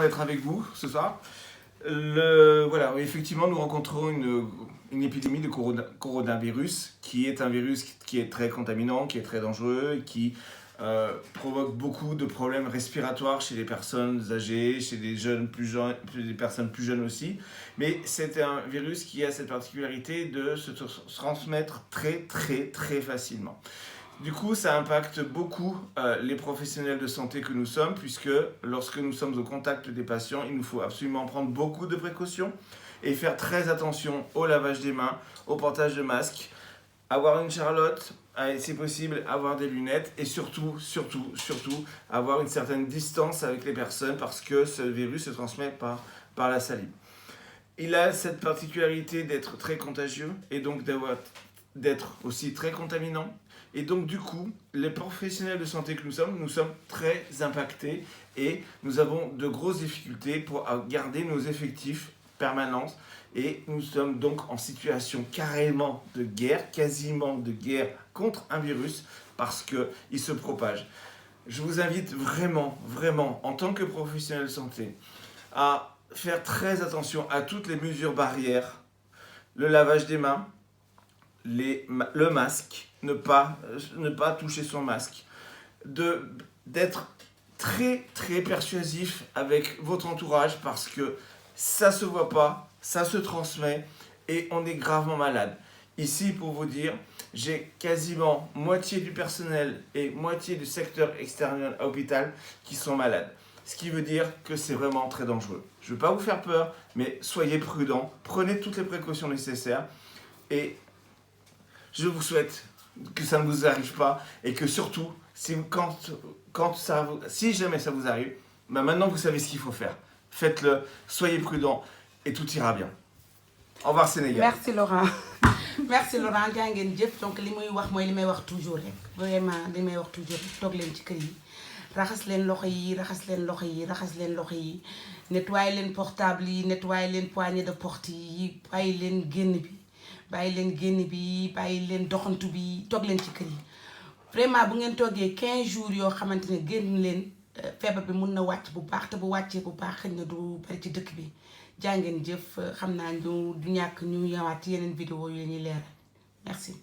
d'être avec vous ce soir. Voilà, effectivement, nous rencontrons une épidémie de coronavirus, qui est un virus qui est très contaminant, qui est très dangereux, et qui provoque beaucoup de problèmes respiratoires chez les personnes âgées, chez des personnes plus jeunes aussi. Mais c'est un virus qui a cette particularité de se transmettre très facilement. Du coup, ça impacte beaucoup les professionnels de santé que nous sommes, puisque lorsque nous sommes au contact des patients, il nous faut absolument prendre beaucoup de précautions et faire très attention au lavage des mains, au portage de masques, avoir une charlotte, si possible avoir des lunettes et surtout avoir une certaine distance avec les personnes parce que ce virus se transmet par la salive. Il a cette particularité d'être très contagieux et donc d'être aussi très contaminant. Et donc du coup, les professionnels de santé que nous sommes très impactés et nous avons de grosses difficultés pour garder nos effectifs permanents. Et nous sommes donc en situation carrément de guerre, quasiment de guerre contre un virus parce qu'il se propage. Je vous invite vraiment, en tant que professionnel de santé, à faire très attention à toutes les mesures barrières, le lavage des mains, le masque, ne pas toucher son masque, d'être très persuasif avec votre entourage parce que ça se voit pas, ça se transmet et on est gravement malade. Ici, pour vous dire, j'ai quasiment moitié du personnel et moitié du secteur extérieur à l'hôpital qui sont malades. Ce qui veut dire que c'est vraiment très dangereux. Je ne veux pas vous faire peur, mais soyez prudents, prenez toutes les précautions nécessaires et je vous souhaite que ça ne vous arrive pas et que surtout, si jamais ça vous arrive, maintenant vous savez ce qu'il faut faire. Faites-le, soyez prudents et tout ira bien. Au revoir Sénégal. Merci Laurent. Merci Laurent jaa ngeen jëf donc li muy wax mooy li may wax toujours rek vraiment li may wax toujours rek toog leen ci kër yi raxas leen loxo yi raxas leen loxo yi raxas leen loxo yi nettoyer leen portable yi nettoyer leen poignée de porte yi bàyyi leen génn bi bàyyi leen doxantu bi toog leen ci kër yi vraiment bu ngeen toogee 15 jours yoo xamante ne génn leen feebar bi mun na wàcc bu baax te bu wàccee bu baax xëy na du bari ci dëkk bi jaa ngeen jëf xam naa du ñàkk ñu ñëwaat ci yeneen vidéo yu ñuy leeral merci